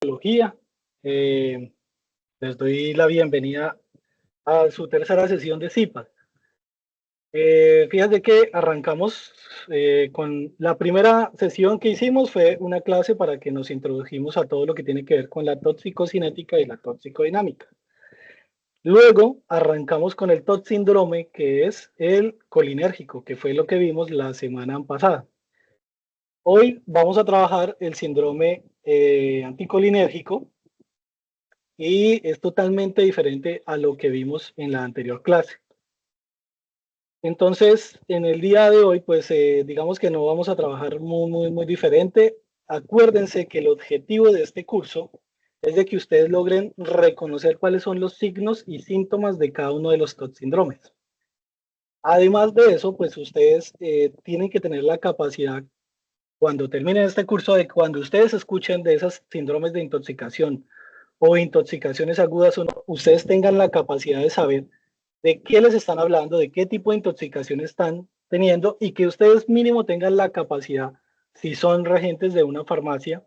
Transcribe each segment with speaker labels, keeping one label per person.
Speaker 1: sintomatología. Les doy la bienvenida a su tercera sesión de CIPA. Fíjate que arrancamos con la primera sesión que hicimos fue una clase para que nos introdujimos a todo lo que tiene que ver con la toxicocinética y la toxicodinámica. Luego arrancamos con el TOT síndrome, que es el colinérgico, que fue lo que vimos la semana pasada. Hoy vamos a trabajar el síndrome anticolinérgico y es totalmente diferente a lo que vimos en la anterior clase. Entonces, en el día de hoy, pues digamos que no vamos a trabajar muy diferente. Acuérdense que el objetivo de este curso es de que ustedes logren reconocer cuáles son los signos y síntomas de cada uno de los TOT síndromes. Además de eso, pues ustedes tienen que tener la capacidad, cuando terminen este curso, de cuando ustedes escuchen de esas síndromes de intoxicación o intoxicaciones agudas, ustedes tengan la capacidad de saber de qué les están hablando, de qué tipo de intoxicación están teniendo y que ustedes mínimo tengan la capacidad, si son regentes de una farmacia,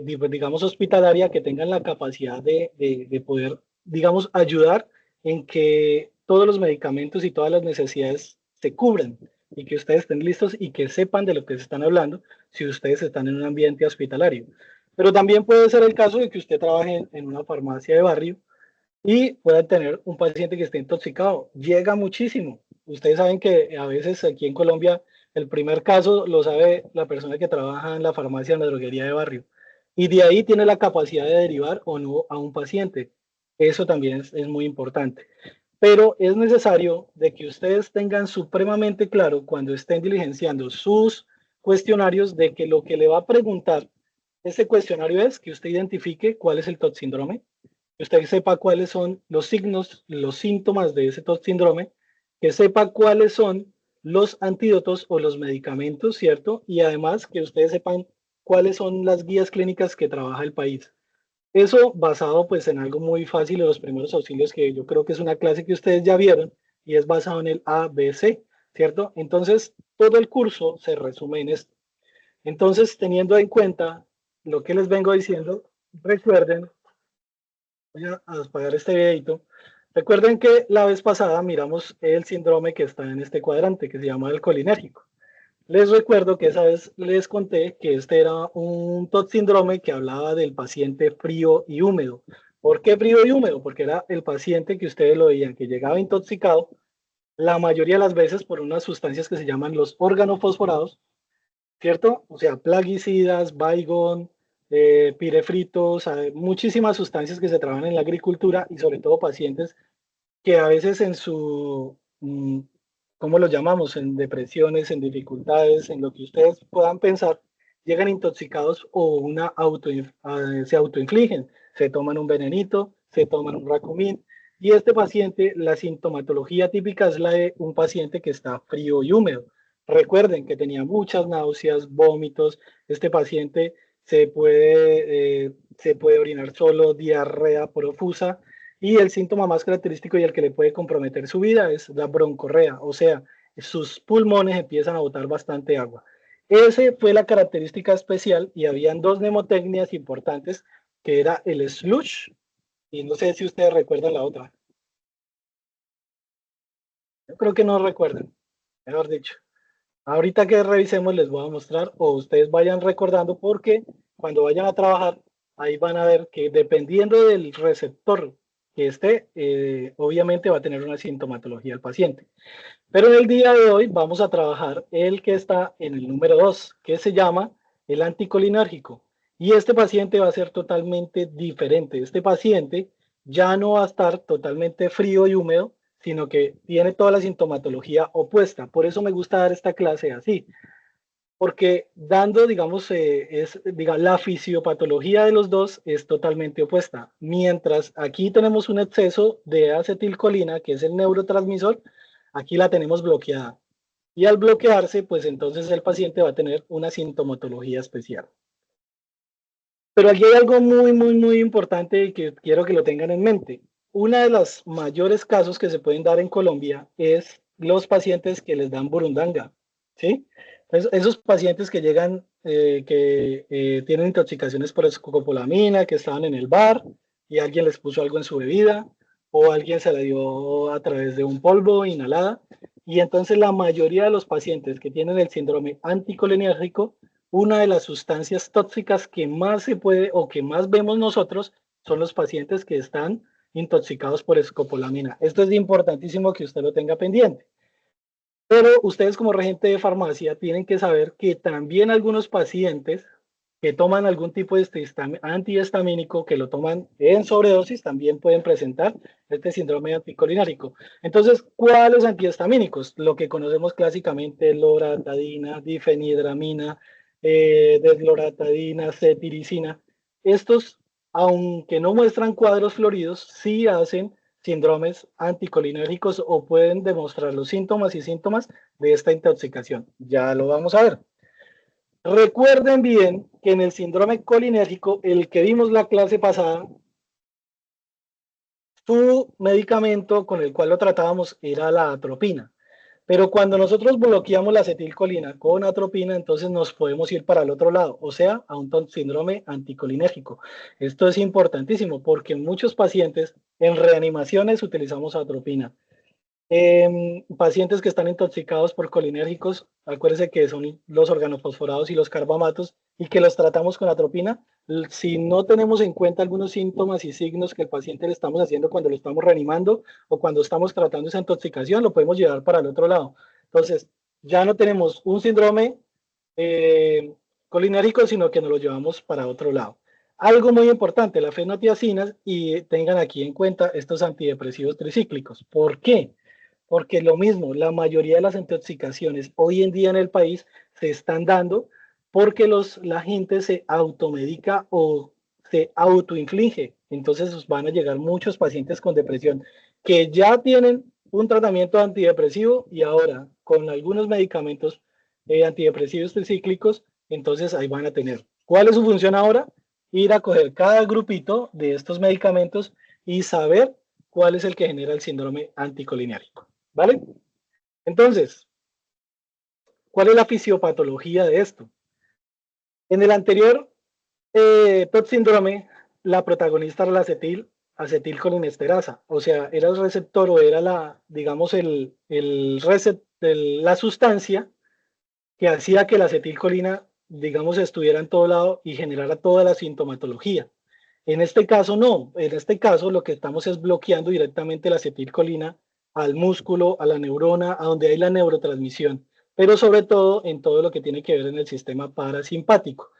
Speaker 1: digamos hospitalaria, que tengan la capacidad de poder, digamos, ayudar en que todos los medicamentos y todas las necesidades se cubran y que ustedes estén listos y que sepan de lo que se están hablando si ustedes están en un ambiente hospitalario. Pero también puede ser el caso de que usted trabaje en una farmacia de barrio y pueda tener un paciente que esté intoxicado. Llega muchísimo. Ustedes saben que a veces aquí en Colombia el primer caso lo sabe la persona que trabaja en la farmacia, en la droguería de barrio. Y de ahí tiene la capacidad de derivar o no a un paciente. Eso también es muy importante. Pero es necesario de que ustedes tengan supremamente claro cuando estén diligenciando sus cuestionarios de que lo que le va a preguntar este cuestionario es que usted identifique cuál es el TOT síndrome, que usted sepa cuáles son los signos, los síntomas de ese TOT síndrome, que sepa cuáles son los antídotos o los medicamentos, ¿cierto? Y además que ustedes sepan cuáles son las guías clínicas que trabaja el país. Eso basado pues en algo muy fácil de los primeros auxilios, que yo creo que es una clase que ustedes ya vieron y es basado en el ABC, ¿cierto? Entonces, todo el curso se resume en esto. Entonces, teniendo en cuenta lo que les vengo diciendo, recuerden, voy a apagar este videito. Recuerden que la vez pasada miramos el síndrome que está en este cuadrante, que se llama el colinérgico. Les recuerdo que esa vez les conté que este era un TOT síndrome que hablaba del paciente frío y húmedo. ¿Por qué frío y húmedo? Porque era el paciente que ustedes lo veían que llegaba intoxicado la mayoría de las veces por unas sustancias que se llaman los organofosforados, ¿cierto? O sea, plaguicidas, Baygon, pirefritos, muchísimas sustancias que se trabajan en la agricultura y sobre todo pacientes que a veces en su, ¿cómo lo llamamos? En depresiones, en dificultades, en lo que ustedes puedan pensar, llegan intoxicados o se autoinfligen, se toman un venenito, se toman un Racumín. Y este paciente, la sintomatología típica es la de un paciente que está frío y húmedo. Recuerden que tenía muchas náuseas, vómitos. Este paciente se puede orinar solo, diarrea profusa. Y el síntoma más característico y el que le puede comprometer su vida es la broncorrea, o sea, sus pulmones empiezan a botar bastante agua. Esa fue la característica especial y habían dos mnemotecnias importantes, que era el slush, y no sé si ustedes recuerdan la otra. Yo creo que no recuerdan, mejor dicho. Ahorita que revisemos les voy a mostrar o ustedes vayan recordando porque cuando vayan a trabajar ahí van a ver que dependiendo del receptor que esté, obviamente va a tener una sintomatología el paciente. Pero en el día de hoy vamos a trabajar el que está en el número 2, que se llama el anticolinérgico. Y este paciente va a ser totalmente diferente. Este paciente ya no va a estar totalmente frío y húmedo, sino que tiene toda la sintomatología opuesta. Por eso me gusta dar esta clase así, porque dando, digamos, la fisiopatología de los dos es totalmente opuesta. Mientras aquí tenemos un exceso de acetilcolina, que es el neurotransmisor, aquí la tenemos bloqueada. Y al bloquearse, pues entonces el paciente va a tener una sintomatología especial. Pero aquí hay algo muy importante que quiero que lo tengan en mente. Una de los mayores casos que se pueden dar en Colombia es los pacientes que les dan burundanga, ¿sí? Entonces, esos pacientes que llegan que tienen intoxicaciones por escopolamina, que estaban en el bar y alguien les puso algo en su bebida o alguien se la dio a través de un polvo inhalada. Y entonces la mayoría de los pacientes que tienen el síndrome anticolinérgico, una de las sustancias tóxicas que más se puede o que más vemos nosotros son los pacientes que están intoxicados por escopolamina. Esto es importantísimo que usted lo tenga pendiente. Pero ustedes como regente de farmacia tienen que saber que también algunos pacientes que toman algún tipo de antihistamínico, que lo toman en sobredosis, también pueden presentar este síndrome anticolinérico. Entonces, ¿cuáles antihistamínicos? Lo que conocemos clásicamente, loratadina, difenhidramina, desloratadina, cetiricina. Estos, aunque no muestran cuadros floridos, sí hacen síndromes anticolinérgicos o pueden demostrar los síntomas y síntomas de esta intoxicación. Ya lo vamos a ver. Recuerden bien que en el síndrome colinérgico, el que vimos la clase pasada, su medicamento con el cual lo tratábamos era la atropina. Pero cuando nosotros bloqueamos la acetilcolina con atropina, entonces nos podemos ir para el otro lado, o sea, a un síndrome anticolinérgico. Esto es importantísimo porque en muchos pacientes en reanimaciones utilizamos atropina. Pacientes que están intoxicados por colinérgicos, acuérdense que son los organofosforados y los carbamatos y que los tratamos con atropina. Si no tenemos en cuenta algunos síntomas y signos que el paciente le estamos haciendo cuando lo estamos reanimando o cuando estamos tratando esa intoxicación, lo podemos llevar para el otro lado. Entonces, ya no tenemos un síndrome colinérgico, sino que nos lo llevamos para otro lado. Algo muy importante, la fenotiazina, y tengan aquí en cuenta estos antidepresivos tricíclicos. ¿Por qué? Porque lo mismo, la mayoría de las intoxicaciones hoy en día en el país se están dando porque la gente se automedica o se autoinflige. Entonces van a llegar muchos pacientes con depresión que ya tienen un tratamiento antidepresivo y ahora con algunos medicamentos antidepresivos tricíclicos, entonces ahí van a tener. ¿Cuál es su función ahora? Ir a coger cada grupito de estos medicamentos y saber cuál es el que genera el síndrome anticolinérgico. ¿Vale? Entonces, ¿cuál es la fisiopatología de esto? En el anterior TOT síndrome, la protagonista era la acetilcolinesterasa, o sea, era el receptor o era la, digamos, la sustancia que hacía que la acetilcolina, digamos, estuviera en todo lado y generara toda la sintomatología. En este caso no, en este caso lo que estamos es bloqueando directamente la acetilcolina al músculo, a la neurona, a donde hay la neurotransmisión, pero sobre todo en todo lo que tiene que ver en el sistema parasimpático.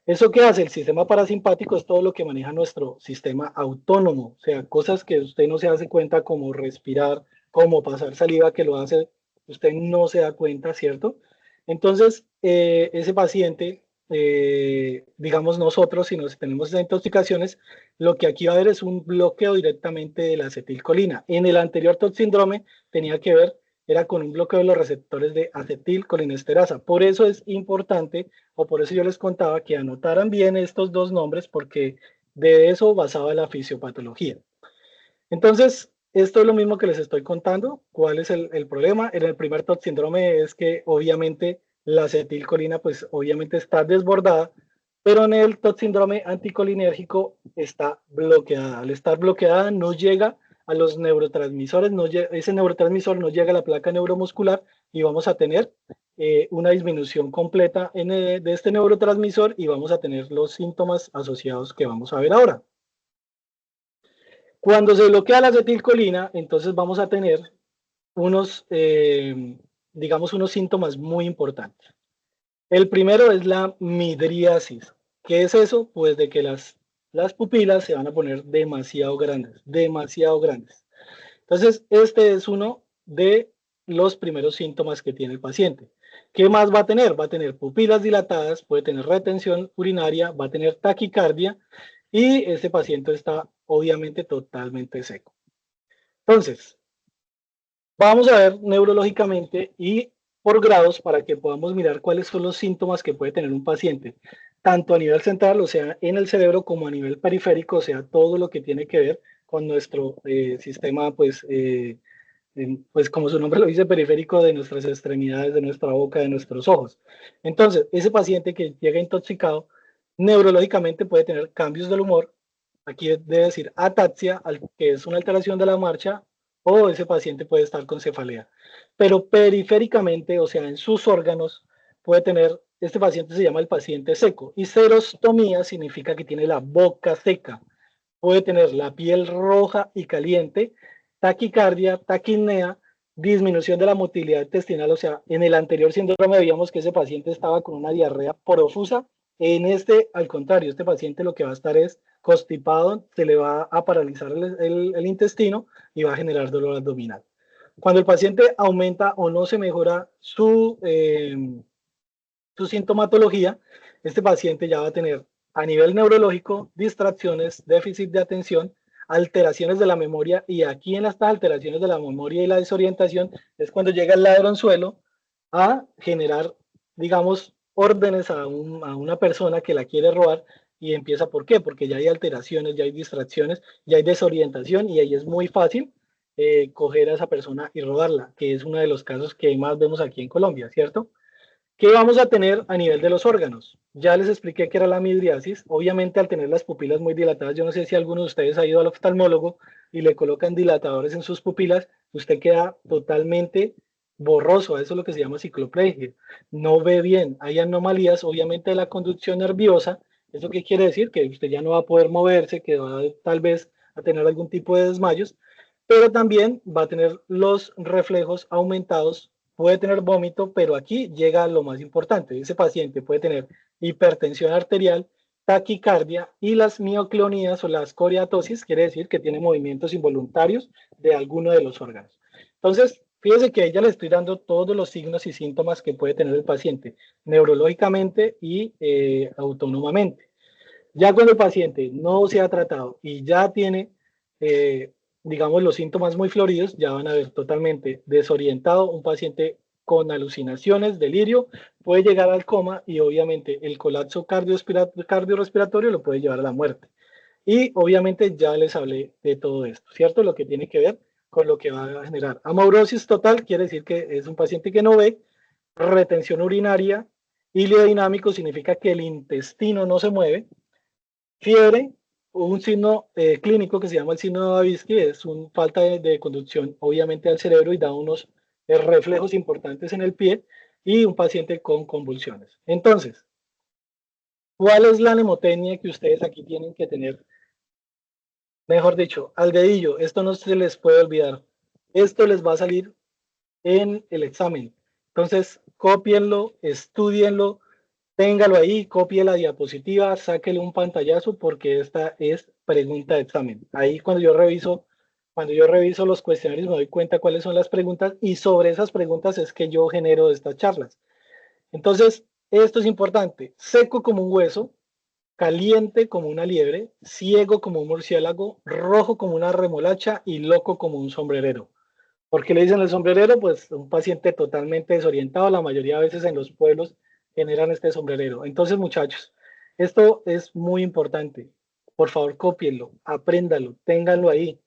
Speaker 1: ¿Eso qué hace? El sistema parasimpático es todo lo que maneja nuestro sistema autónomo, o sea, cosas que usted no se hace cuenta como respirar, como pasar saliva, que lo hace, usted no se da cuenta, ¿cierto? Entonces, ese paciente, digamos nosotros, si nos tenemos esas intoxicaciones, lo que aquí va a haber es un bloqueo directamente de la acetilcolina. En el anterior TOC síndrome tenía que ver, era con un bloqueo de los receptores de acetilcolinesterasa. Por eso es importante, o por eso yo les contaba que anotaran bien estos dos nombres, porque de eso basaba la fisiopatología. Entonces, esto es lo mismo que les estoy contando. ¿Cuál es el problema? En el primer TOC síndrome es que obviamente la acetilcolina pues obviamente está desbordada, pero en el TOC síndrome anticolinérgico está bloqueada. Al estar bloqueada no llega a los neurotransmisores, ese neurotransmisor no llega a la placa neuromuscular y vamos a tener una disminución completa de este neurotransmisor y vamos a tener los síntomas asociados que vamos a ver ahora. Cuando se bloquea la acetilcolina, entonces vamos a tener unos, digamos, unos síntomas muy importantes. El primero es la midriasis. ¿Qué es eso? Pues de que las pupilas se van a poner demasiado grandes, demasiado grandes. Entonces, este es uno de los primeros síntomas que tiene el paciente. ¿Qué más va a tener? Va a tener pupilas dilatadas, puede tener retención urinaria, va a tener taquicardia y este paciente está obviamente totalmente seco. Entonces, vamos a ver neurológicamente y por grados para que podamos mirar cuáles son los síntomas que puede tener un paciente, tanto a nivel central, o sea, en el cerebro, como a nivel periférico, o sea, todo lo que tiene que ver con nuestro sistema, pues, pues como su nombre lo dice, periférico de nuestras extremidades, de nuestra boca, de nuestros ojos. Entonces, ese paciente que llega intoxicado, neurológicamente puede tener cambios del humor, aquí debe decir ataxia, que es una alteración de la marcha, o ese paciente puede estar con cefalea. Pero periféricamente, o sea, en sus órganos, puede tener, este paciente se llama el paciente seco, y serostomía significa que tiene la boca seca. Puede tener la piel roja y caliente, taquicardia, taquipnea, disminución de la motilidad intestinal, o sea, en el anterior síndrome veíamos que ese paciente estaba con una diarrea profusa, en este, al contrario, este paciente lo que va a estar es constipado, se le va a paralizar el intestino y va a generar dolor abdominal. Cuando el paciente aumenta o no se mejora su sintomatología, este paciente ya va a tener a nivel neurológico distracciones, déficit de atención, alteraciones de la memoria, y aquí en estas alteraciones de la memoria y la desorientación es cuando llega el ladronzuelo a generar, digamos, órdenes a una persona que la quiere robar, y empieza, ¿por qué? Porque ya hay alteraciones, ya hay distracciones, ya hay desorientación, y ahí es muy fácil coger a esa persona y robarla, que es uno de los casos que más vemos aquí en Colombia, ¿cierto? ¿Qué vamos a tener a nivel de los órganos? Ya les expliqué que era la midriasis. Obviamente, al tener las pupilas muy dilatadas, yo no sé si alguno de ustedes ha ido al oftalmólogo y le colocan dilatadores en sus pupilas, usted queda totalmente borroso. Eso es lo que se llama cicloplegia. No ve bien. Hay anomalías, obviamente, de la conducción nerviosa. ¿Eso qué quiere decir? Que usted ya no va a poder moverse, que va tal vez a tener algún tipo de desmayos, pero también va a tener los reflejos aumentados, puede tener vómito, pero aquí llega lo más importante. Ese paciente puede tener hipertensión arterial, taquicardia, y las mioclonías o las coriatosis, quiere decir que tiene movimientos involuntarios de alguno de los órganos. Entonces, fíjese que a ella le estoy dando todos los signos y síntomas que puede tener el paciente, neurológicamente y autónomamente. Ya cuando el paciente no se ha tratado y ya tiene, digamos, los síntomas muy floridos, ya van a ver totalmente desorientado, un paciente con alucinaciones, delirio, puede llegar al coma, y obviamente el colapso cardiorrespiratorio lo puede llevar a la muerte. Y obviamente ya les hablé de todo esto, ¿cierto? Lo que tiene que ver con lo que va a generar amaurosis total, quiere decir que es un paciente que no ve, retención urinaria, iliodinámico significa que el intestino no se mueve, fiebre, un signo clínico que se llama el signo de Babinski, es una falta de conducción obviamente al cerebro y da unos reflejos importantes en el pie, y un paciente con convulsiones. Entonces, ¿cuál es la mnemotecnia que ustedes aquí tienen que tener? Mejor dicho, al dedillo, esto no se les puede olvidar. Esto les va a salir en el examen. Entonces, cópienlo, estudienlo, téngalo ahí, copie la diapositiva, sáquele un pantallazo, porque esta es pregunta de examen. Ahí cuando yo reviso los cuestionarios me doy cuenta cuáles son las preguntas, y sobre esas preguntas es que yo genero estas charlas. Entonces, esto es importante: seco como un hueso, caliente como una liebre, ciego como un murciélago, rojo como una remolacha y loco como un sombrerero. ¿Por qué le dicen el sombrerero? Pues un paciente totalmente desorientado, la mayoría de veces en los pueblos generan este sombrerero. Entonces, muchachos, esto es muy importante. Por favor, cópienlo, apréndalo, ténganlo ahí.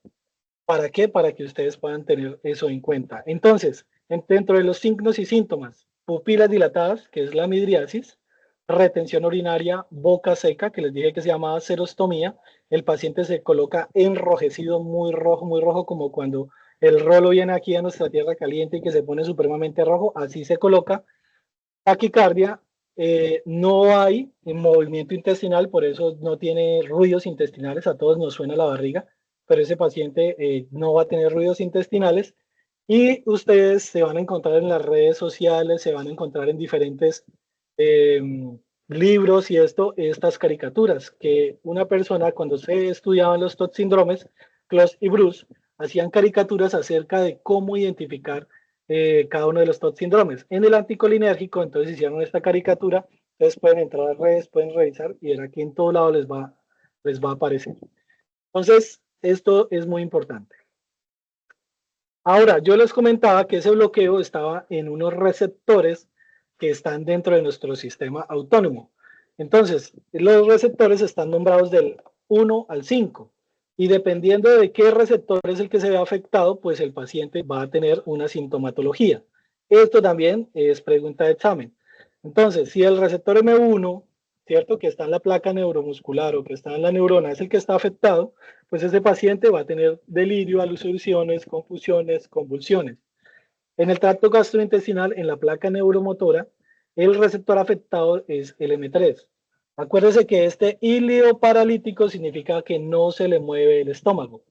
Speaker 1: ¿Para qué? Para que ustedes puedan tener eso en cuenta. Entonces, dentro de los signos y síntomas: pupilas dilatadas, que es la midriasis; retención urinaria, boca seca, que les dije que se llamaba serostomía. El paciente se coloca enrojecido, muy rojo, como cuando el rolo viene aquí a nuestra tierra caliente y que se pone supremamente rojo, así se coloca. Taquicardia, no hay movimiento intestinal, por eso no tiene ruidos intestinales, a todos nos suena la barriga, pero ese paciente no va a tener ruidos intestinales. Y ustedes se van a encontrar en las redes sociales, se van a encontrar en diferentes eh, libros y estas caricaturas, que una persona, cuando se estudiaban los TOT síndromes, Kloss y Bruce hacían caricaturas acerca de cómo identificar cada uno de los TOT síndromes. En el anticolinérgico, entonces hicieron esta caricatura, ustedes pueden entrar a redes, pueden revisar y ver aquí en todo lado les va a aparecer. Entonces, esto es muy importante. Ahora, yo les comentaba que ese bloqueo estaba en unos receptores que están dentro de nuestro sistema autónomo. Entonces, los receptores están nombrados del 1 al 5. y dependiendo de qué receptor es el que se ve afectado, pues el paciente va a tener una sintomatología. Esto también es pregunta de examen. Entonces, si el receptor M1, ¿cierto? Que está en la placa neuromuscular o que está en la neurona, es el que está afectado, pues ese paciente va a tener delirio, alucinaciones, confusiones, convulsiones. En el tracto gastrointestinal, en la placa neuromotora, el receptor afectado es el M3. Acuérdese que este hílido paralítico significa que no se le mueve el estómago.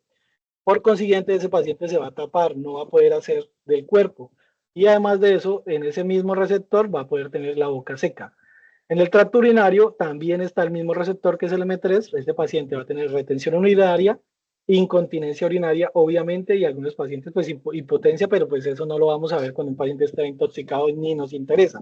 Speaker 1: Por consiguiente, ese paciente se va a tapar, no va a poder hacer del cuerpo. Y además de eso, en ese mismo receptor va a poder tener la boca seca. En el tracto urinario también está el mismo receptor que es el M3. Este paciente va a tener retención urinaria, incontinencia urinaria, obviamente, y algunos pacientes, pues hipotencia, pero pues eso no lo vamos a ver cuando un paciente está intoxicado ni nos interesa.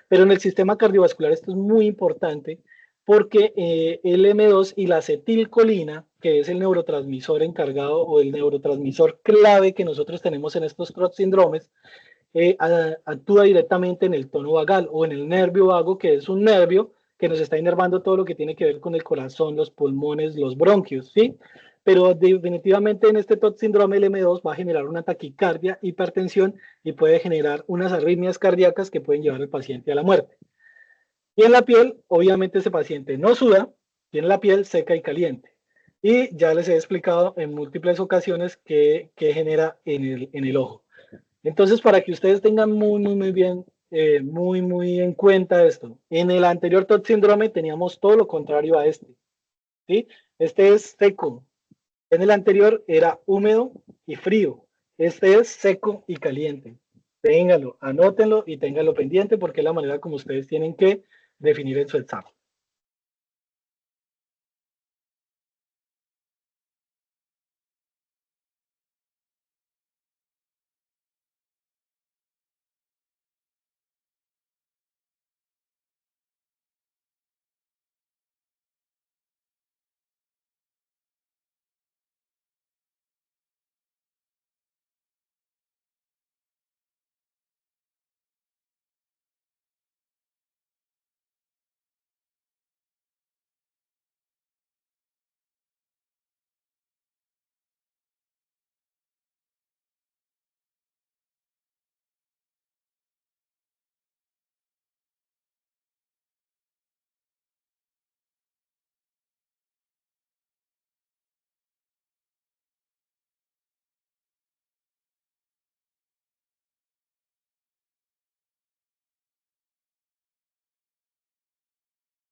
Speaker 1: Pero en el sistema cardiovascular esto es muy importante porque el M2 y la acetilcolina, que es el neurotransmisor encargado o el neurotransmisor clave que nosotros tenemos en estos CROT síndromes, actúa directamente en el tono vagal o en el nervio vago, que es un nervio que nos está inervando todo lo que tiene que ver con el corazón, los pulmones, los bronquios, ¿sí? Pero definitivamente en este TOT síndrome el M2 va a generar una taquicardia, hipertensión y puede generar unas arritmias cardíacas que pueden llevar al paciente a la muerte. Y en la piel, obviamente ese paciente no suda, tiene la piel seca y caliente. Y ya les he explicado en múltiples ocasiones qué genera en el ojo. Entonces, para que ustedes tengan muy bien, muy en cuenta esto, en el anterior TOT síndrome teníamos todo lo contrario a este, ¿sí? Este es seco. En el anterior era húmedo y frío. Este es seco y caliente. Ténganlo, anótenlo y ténganlo pendiente porque es la manera como ustedes tienen que definir en su examen.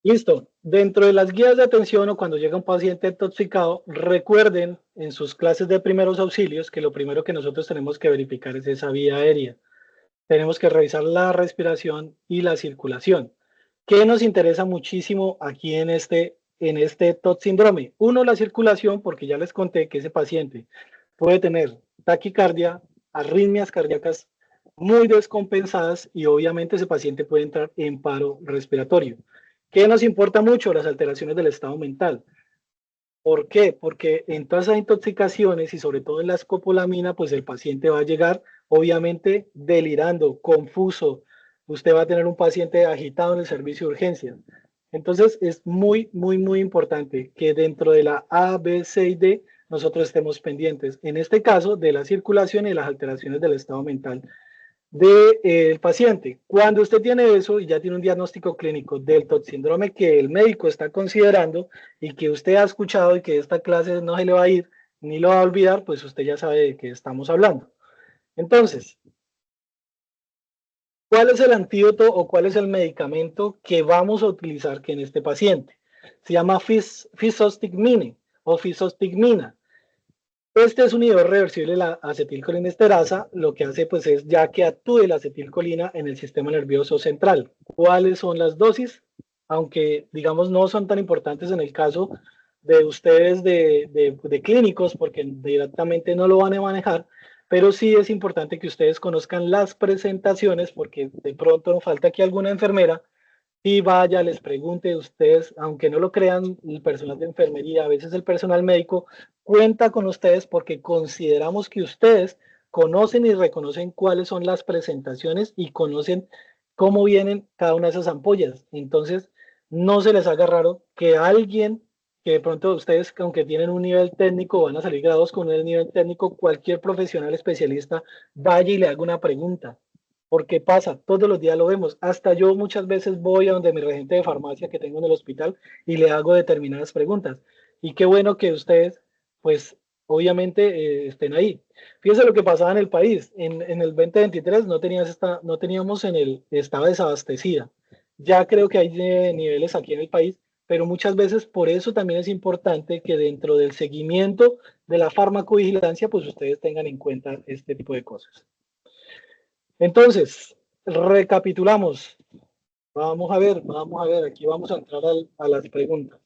Speaker 1: Listo. Dentro de las guías de atención o cuando llega un paciente intoxicado, recuerden en sus clases de primeros auxilios que lo primero que nosotros tenemos que verificar es esa vía aérea. Tenemos que revisar la respiración y la circulación. ¿Qué nos interesa muchísimo aquí en este TOT síndrome? Uno, la circulación, porque ya les conté que ese paciente puede tener taquicardia, arritmias cardíacas muy descompensadas y obviamente ese paciente puede entrar en paro respiratorio. ¿Qué nos importa mucho? Las alteraciones del estado mental. ¿Por qué? Porque en todas esas intoxicaciones y sobre todo en la escopolamina, pues el paciente va a llegar obviamente delirando, confuso. Usted va a tener un paciente agitado en el servicio de urgencias. Entonces es muy importante que dentro de la A, B, C y D nosotros estemos pendientes, en este caso, de la circulación y las alteraciones del estado mental del paciente. Cuando usted tiene eso y ya tiene un diagnóstico clínico del TOT síndrome que el médico está considerando y que usted ha escuchado y que esta clase no se le va a ir ni lo va a olvidar, pues usted ya sabe de qué estamos hablando. Entonces, ¿cuál es el antídoto o cuál es el medicamento que vamos a utilizar que en este paciente? Se llama fisostigmine o fisostigmina. Este es un inhibidor reversible de la acetilcolinesterasa. Lo que hace pues es ya que actúe la acetilcolina en el sistema nervioso central. ¿Cuáles son las dosis? Aunque digamos no son tan importantes en el caso de ustedes de clínicos porque directamente no lo van a manejar, pero sí es importante que ustedes conozcan las presentaciones porque de pronto falta aquí alguna enfermera y vaya, les pregunte ustedes, aunque no lo crean, el personal de enfermería, a veces el personal médico, cuenta con ustedes porque consideramos que ustedes conocen y reconocen cuáles son las presentaciones y conocen cómo vienen cada una de esas ampollas. Entonces, no se les haga raro que alguien que de pronto ustedes, aunque tienen un nivel técnico, van a salir graduados con un nivel técnico, cualquier profesional especialista vaya y le haga una pregunta. Porque pasa, todos los días lo vemos. Hasta yo muchas veces voy a donde mi regente de farmacia que tengo en el hospital y le hago determinadas preguntas. Y qué bueno que ustedes, pues, obviamente estén ahí. Fíjense lo que pasaba en el país. En el 2023 no teníamos estaba desabastecida. Ya creo que hay niveles aquí en el país, pero muchas veces por eso también es importante que dentro del seguimiento de la farmacovigilancia, pues ustedes tengan en cuenta este tipo de cosas. Entonces, recapitulamos. Vamos a ver, aquí vamos a entrar a las preguntas.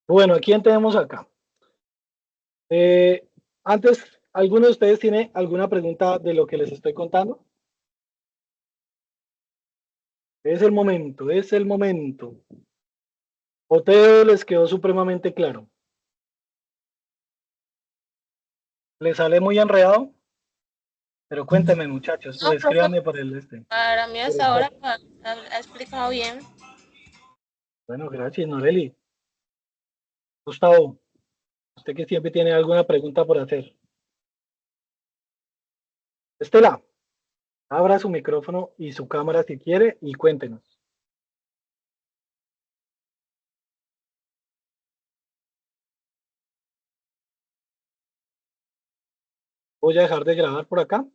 Speaker 1: Bueno, ¿a quién tenemos acá? Antes, ¿alguno de ustedes tiene alguna pregunta de lo que les estoy contando? Es el momento, es el momento. ¿O todo les quedó supremamente claro? ¿Les sale muy enredado? Pero cuéntenme, muchachos, o
Speaker 2: No, profe,
Speaker 1: escríbanme por el este.
Speaker 2: para mí
Speaker 1: Por
Speaker 2: hasta
Speaker 1: el chat.
Speaker 2: ahora ha explicado bien.
Speaker 1: Bueno, gracias, Noreli. Gustavo, usted que siempre tiene alguna pregunta por hacer. Estela, abra su micrófono y su cámara si quiere y cuéntenos. Voy a dejar de grabar por acá.